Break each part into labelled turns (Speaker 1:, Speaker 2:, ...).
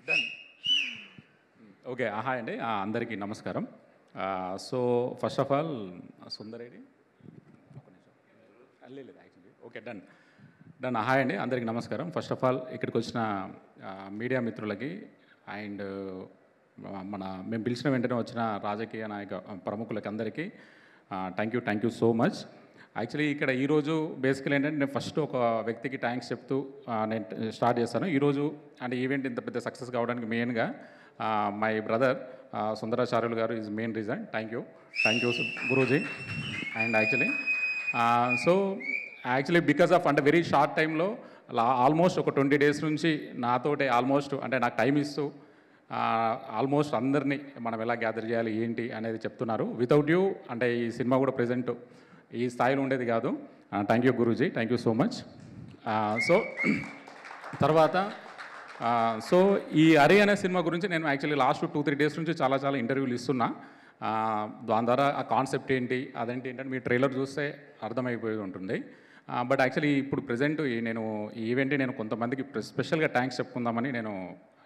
Speaker 1: Done. Okay, hi అండి, అందరికీ నమస్కారం. సో ఫస్ట్ ఆఫ్ ఆల్ సుందరేడి ఒక నిమిషం లేదు యాక్చువల్లీ. Okay, done. హాయ్ అండి, అందరికీ నమస్కారం. ఫస్ట్ ఆఫ్ ఆల్ ఇక్కడికి వచ్చిన మీడియా మిత్రులకి అండ్ మేము పిలిచిన వెంటనే వచ్చిన రాజకీయ నాయక ప్రముఖులకి అందరికీ thank you so much. Actually ఇక్కడ ఈరోజు బేసికల్ ఏంటంటే నేను ఫస్ట్ ఒక వ్యక్తికి థ్యాంక్స్ చెప్తూ నేను స్టార్ట్ చేస్తాను. ఈరోజు అంటే ఈవెంట్ ఇంత పెద్ద సక్సెస్ కావడానికి మెయిన్గా మై బ్రదర్ సుందరాచార్యులు గారు is main reason. Thank you Guruji. And actually because of అంటే వెరీ షార్ట్ టైంలో ఆల్మోస్ట్ ఒక 20 days నుంచి నాతోటే ఆల్మోస్ట్ అంటే నాకు టైం ఇస్తూ ఆల్మోస్ట్ అందరినీ మనం ఎలా గ్యాదర్ చేయాలి ఏంటి అనేది చెప్తున్నారు. వితౌట్ యూ అంటే ఈ సినిమా కూడా ప్రజెంట్ ఈ స్థాయిలో ఉండేది కాదు. Thank you Guruji, thank you so much. So తర్వాత ఈ అరే అనే సినిమా గురించి నేను యాక్చువల్లీ లాస్ట్ 2-3 days నుంచి చాలా ఇంటర్వ్యూలు ఇస్తున్నా. దాని ద్వారా ఆ కాన్సెప్ట్ ఏంటి ఏంటంటే మీ ట్రైలర్ చూస్తే అర్థమైపోయి ఉంటుంది. బట్ యాక్చువల్లీ ఇప్పుడు ప్రజెంట్ నేను ఈ ఈవెంట్ నేను కొంతమందికి స్పెషల్గా థ్యాంక్స్ చెప్పుకుందామని నేను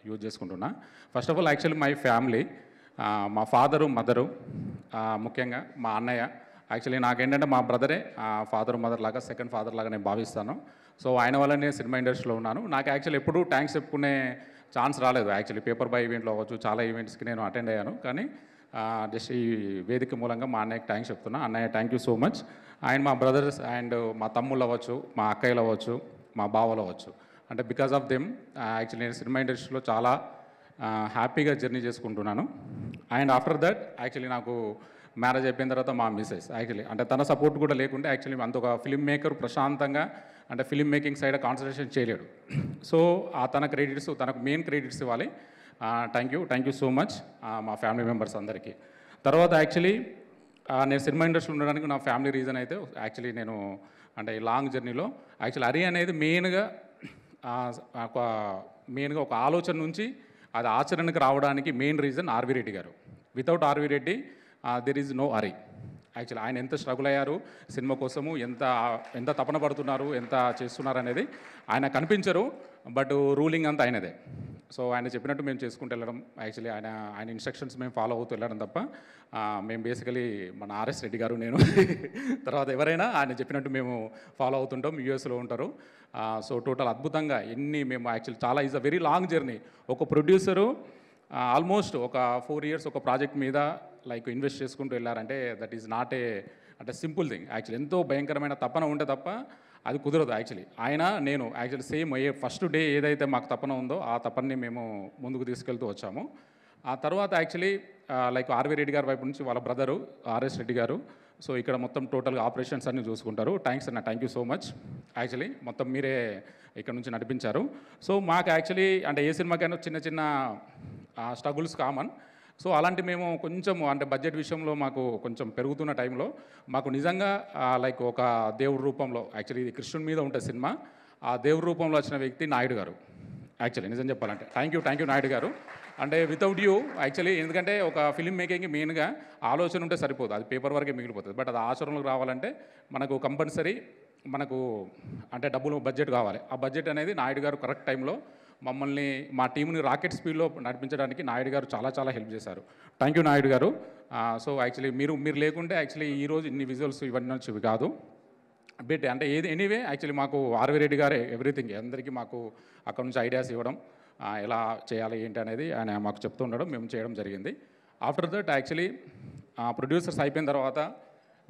Speaker 1: యూజ్ చేసుకుంటున్నా. First of all actually my family, మా ఫాదరు మదరు, ముఖ్యంగా మా అన్నయ్య. యాక్చువల్లీ నాకేంటంటే మా బ్రదరే ఫాదర్ మదర్ లాగా, సెకండ్ ఫాదర్ లాగా నేను భావిస్తాను. సో ఆయన వల్ల నేను సినిమా ఇండస్ట్రీలో ఉన్నాను. నాకు యాక్చువల్లీ ఎప్పుడూ థ్యాంక్స్ చెప్పుకునే ఛాన్స్ రాలేదు. యాక్చువల్లీ పేపర్ బాయ్ ఈవెంట్లో అవ్వచ్చు, చాలా ఈవెంట్స్కి నేను అటెండ్ అయ్యాను. కానీ జస్ట్ ఈ వేదిక మూలంగా మా అన్నయ్యకి థ్యాంక్స్ చెప్తున్నా. అన్నయ్య thank you so much. And మా బ్రదర్స్ అండ్ మా తమ్ముళ్ళు అవ్వచ్చు, మా అక్కయ్యలు అవ్వచ్చు, మా బావలు అవ్వచ్చు. అంటే బికాస్ ఆఫ్ దెమ్ యాక్చువల్లీ నేను సినిమా ఇండస్ట్రీలో చాలా హ్యాపీగా జర్నీ చేసుకుంటున్నాను. అండ్ ఆఫ్టర్ దట్ యాక్చువల్లీ నాకు మ్యారేజ్ అయిపోయిన తర్వాత మా మిస్సెస్ యాక్చువల్లీ అంటే తన సపోర్ట్ కూడా లేకుంటే యాక్చువల్లీ అంత ఒక ఫిల్మ్ మేకర్ ప్రశాంతంగా అంటే ఫిల్మ్ మేకింగ్ సైడ్ కాన్సన్ట్రేషన్ చేయలేడు. సో తనకు మెయిన్ క్రెడిట్స్ ఇవ్వాలి. థ్యాంక్ యూ సో మచ్ మా ఫ్యామిలీ మెంబర్స్ అందరికీ. తర్వాత యాక్చువల్లీ నేను సినిమా ఇండస్ట్రీలో ఉండడానికి నా ఫ్యామిలీ రీజన్ అయితే యాక్చువల్లీ నేను అంటే ఈ లాంగ్ జర్నీలో యాక్చువల్లీ అరే అనేది మెయిన్గా ఒక ఆలోచన నుంచి అది ఆచరణకు రావడానికి main reason RV Reddy garu. Without RV Reddy there is no అరీ. యాక్చువల్లీ ఆయన ఎంత స్ట్రగుల్ అయ్యారు సినిమా కోసము, ఎంత తపన పడుతున్నారు, ఎంత చేస్తున్నారు అనేది ఆయన కనిపించరు. బట్ రూలింగ్ అంతా ఆయనదే. సో ఆయన చెప్పినట్టు మేము చేసుకుంటూ వెళ్ళడం, యాక్చువల్లీ ఆయన ఇన్స్ట్రక్షన్స్ మేము ఫాలో అవుతూ వెళ్ళడం తప్ప మేము బేసికలీ మన ఆర్ఎస్ రెడ్డి గారు నేను తర్వాత ఎవరైనా ఆయన చెప్పినట్టు మేము ఫాలో అవుతుంటాం. యూఎస్లో ఉంటారు. సో టోటల్ అద్భుతంగా మేము యాక్చువల్లీ చాలా is a very long journey. ఒక ప్రొడ్యూసరు ఆల్మోస్ట్ ఒక 4 years ఒక ప్రాజెక్ట్ మీద లైక్ ఇన్వెస్ట్ చేసుకుంటూ వెళ్ళారంటే దట్ ఈజ్ నాట్ అంటే సింపుల్ థింగ్. యాక్చువల్లీ ఎంతో భయంకరమైన తపన ఉంటే తప్ప అది కుదరదు. యాక్చువల్లీ నేను యాక్చువల్లీ సేమ్ ఫస్ట్ డే ఏదైతే మాకు తపన ఉందో ఆ తపనని మేము ముందుకు తీసుకెళ్తూ వచ్చాము. ఆ తర్వాత యాక్చువల్లీ లైక్ ఆర్వి రెడ్డి గారి వైపు నుంచి వాళ్ళ బ్రదరు ఆర్ఎస్ రెడ్డి గారు సో ఇక్కడ మొత్తం టోటల్గా ఆపరేషన్స్ అన్నీ చూసుకుంటారు. Thank you so much. Actually మొత్తం మీరే ఇక్కడ నుంచి నడిపించారు. సో మాకు యాక్చువల్లీ అంటే ఏ సినిమాకైనా చిన్న స్ట్రగుల్స్ కామన్. సో అలాంటి మేము కొంచెం అంటే బడ్జెట్ విషయంలో మాకు కొంచెం పెరుగుతున్న టైంలో మాకు నిజంగా లైక్ ఒక దేవుడి రూపంలో యాక్చువల్లీ ఇది కృష్ణుడి మీద ఉంటుంది సినిమా. ఆ దేవుడి రూపంలో వచ్చిన వ్యక్తి నాయుడు గారు. యాక్చువల్లీ నిజం చెప్పాలంటే థ్యాంక్ యూ నాయుడు గారు. అంటే వితౌట్ యూ యాక్చువల్లీ ఎందుకంటే ఒక ఫిల్మ్ మేకింగ్కి మెయిన్గా ఆలోచన ఉంటే సరిపోదు, అది పేపర్ వరకే మిగిలిపోతుంది. బట్ అది ఆచరణలోకి రావాలంటే మనకు కంపల్సరీ అంటే బడ్జెట్ కావాలి. ఆ బడ్జెట్ అనేది నాయుడు గారు కరెక్ట్ టైంలో మమ్మల్ని మా టీంని రాకెట్ స్పీడ్లో నడిపించడానికి నాయుడు గారు చాలా హెల్ప్ చేశారు. థ్యాంక్ యూ నాయుడు గారు. సో యాక్చువల్లీ మీరు లేకుంటే యాక్చువల్లీ ఈరోజు ఇన్ని విజువల్స్ ఇవన్నీ వచ్చేవి కాదు. బట్ అంటే ఎనీవే యాక్చువల్లీ మాకు ఆర్వి రెడ్డి గారే ఎవ్రీథింగ్ అందరికీ మాకు అక్కడ నుంచి ఐడియాస్ ఇవ్వడం, ఎలా చేయాలి ఏంటి అనేది ఆయన మాకు చెప్తూ ఉండడం, మేము చేయడం జరిగింది. ఆఫ్టర్ దట్ యాక్చువల్లీ ప్రొడ్యూసర్స్ అయిపోయిన తర్వాత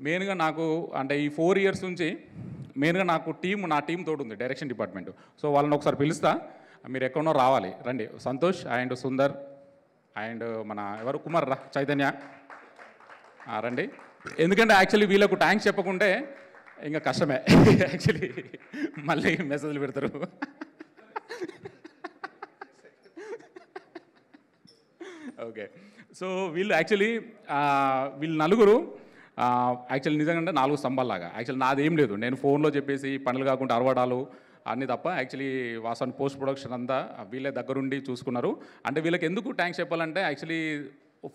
Speaker 1: మెయిన్గా నాకు అంటే ఈ 4 years నుంచి మెయిన్గా నాకు నా టీం తోటి ఉంది డైరెక్షన్ డిపార్ట్మెంట్. సో వాళ్ళని ఒకసారి పిలుస్తా, మీరు ఎక్కడో రావాలి, రండి. సంతోష్ అండ్ సుందర్ అండ్ మన ఎవరు కుమార్ చైతన్య రండి. ఎందుకంటే యాక్చువల్లీ వీళ్ళకు థ్యాంక్స్ చెప్పకుంటే ఇంకా కష్టమే. యాక్చువల్లీ మళ్ళీ మెసేజ్లు పెడతారు. ఓకే, సో వీళ్ళు నలుగురు యాక్చువల్లీ నిజంగా 4 స్తంభాల్లాగా. యాక్చువల్లీ నాదేం లేదు, నేను ఫోన్లో చెప్పేసి పనులు కాకుండా అరవడాలు అన్నీ తప్ప యాక్చువల్లీ వాసన్ పోస్ట్ ప్రొడక్షన్ అంతా వీళ్ళే దగ్గరుండి చూసుకున్నారు. అంటే వీళ్ళకి ఎందుకు థ్యాంక్స్ చెప్పాలంటే యాక్చువల్లీ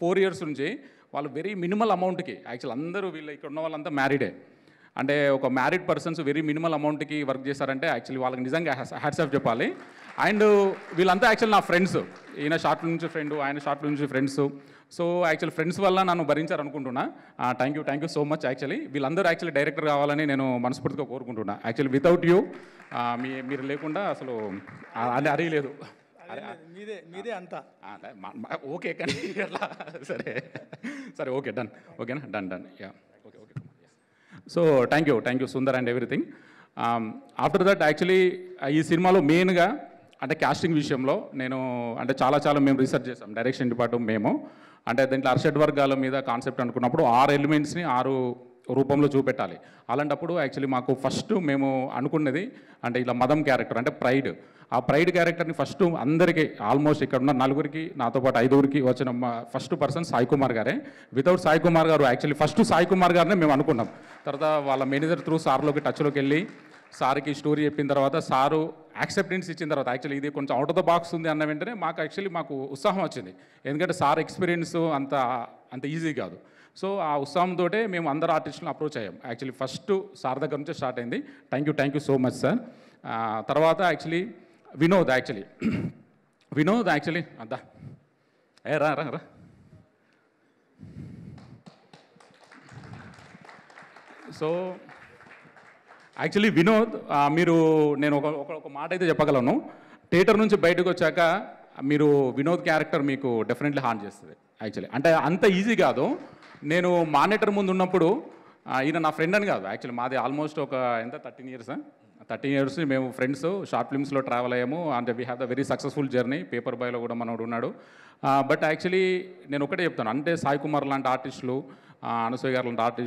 Speaker 1: 4 years నుంచి వాళ్ళు వెరీ మినిమల్ అమౌంట్కి యాక్చువల్ అందరూ ఇక్కడ ఉన్న వాళ్ళంతా మ్యారీడే. అంటే ఒక మ్యారీడ్ పర్సన్స్ వెరీ మినిమల్ అమౌంట్కి వర్క్ చేశారంటే యాక్చువల్లీ వాళ్ళకి నిజంగా హ్యాట్స్ ఆఫ్ చెప్పాలి. అండ్ వీళ్ళంతా యాక్చువల్ నా ఫ్రెండ్స్. ఈయన షార్ట్ ఫిల్మ్ నుంచి ఫ్రెండ్, ఆయన షార్ట్ ఫిల్మ్ నుంచి ఫ్రెండ్స్. సో యాక్చువల్ ఫ్రెండ్స్ వల్ల నన్ను భరించారు అనుకుంటున్నా. Thank you so much. Actually వీళ్ళందరూ యాక్చువల్లీ డైరెక్టర్ కావాలని నేను మనస్ఫూర్తిగా కోరుకుంటున్నా. యాక్చువల్లీ వితౌట్ యూ మీరు లేకుండా అసలు అది అరియలేదు.
Speaker 2: మీదే అంతా
Speaker 1: ఓకే కానీ అట్లా సరే సరే ఓకే డన్. ఓకేనా? Done yeah okay. So thank you Sundar and everything. After that actually ఈ సినిమాలో మెయిన్గా అంటే కాస్టింగ్ విషయంలో నేను అంటే చాలా మేము రీసెర్చ్ చేసాం, డైరెక్షన్ డిపార్ట్మెంట్ మేము. అంటే దీంట్లో అర్షడ్ వర్గాల మీద కాన్సెప్ట్ అనుకున్నప్పుడు 6 ఎలిమెంట్స్ని 6 రూపంలో చూపెట్టాలి. అలాంటప్పుడు యాక్చువల్లీ మాకు ఫస్ట్ మేము అనుకున్నది అంటే ఇలా మదం క్యారెక్టర్ అంటే ప్రైడ్. ఆ ప్రైడ్ క్యారెక్టర్ని ఫస్ట్ అందరికీ ఆల్మోస్ట్ ఇక్కడ ఉన్న 4కి నాతో పాటు 5కి వచ్చిన ఫస్ట్ పర్సన్ సాయి కుమార్ గారే. వితౌట్ సాయి కుమార్ గారు యాక్చువల్లీ ఫస్ట్ సాయి కుమార్ గారినే మేము అనుకున్నాం. తర్వాత వాళ్ళ మేనేజర్ త్రూ సార్లోకి టచ్లోకి వెళ్ళి సార్కి స్టోరీ చెప్పిన తర్వాత సారు యాక్సెప్టెన్స్ ఇచ్చిన తర్వాత యాక్చువల్లీ ఇది కొంచెం అవుట్ ఆఫ్ ద బాక్స్ ఉంది అన్న వెంటనే మాకు ఉత్సాహం వచ్చింది. ఎందుకంటే సార్ ఎక్స్పీరియన్స్ అంత ఈజీ కాదు. సో ఆ ఉత్సాహంతో మేము అందరు ఆర్టిస్టులను అప్రోచ్ అయ్యాం. యాక్చువల్లీ ఫస్ట్ సార్ దగ్గర నుంచే స్టార్ట్ అయింది. Thank you so much sir. తర్వాత వినోద్ యాక్చువల్లీ అద్దా రా సో యాక్చువల్లీ వినోద్ నేను ఒక మాట అయితే చెప్పగలను. థియేటర్ నుంచి బయటకు వచ్చాక మీరు వినోద్ క్యారెక్టర్ మీకు డెఫినెట్లీ హార్ట్ చేస్తుంది. యాక్చువల్లీ అంటే అంత ఈజీ కాదు. నేను మానిటర్ ముందు ఉన్నప్పుడు ఈయన నా ఫ్రెండ్ అని కాదు, యాక్చువల్లీ మాది ఆల్మోస్ట్ ఒక 13 ఇయర్స్ మేము ఫ్రెండ్స్ షార్ట్ ఫిల్మ్స్లో ట్రావెల్ అయ్యాము. అంటే we have the very successful journey. Paper బాయ్లో కూడా మనోడు ఉన్నాడు. బట్ యాక్చువల్లీ నేను ఒకటే చెప్తాను, అంటే సాయి కుమార్ లాంటి ఆర్టిస్టులు, అనసూయ గారు లాంటి ఆర్టిస్ట్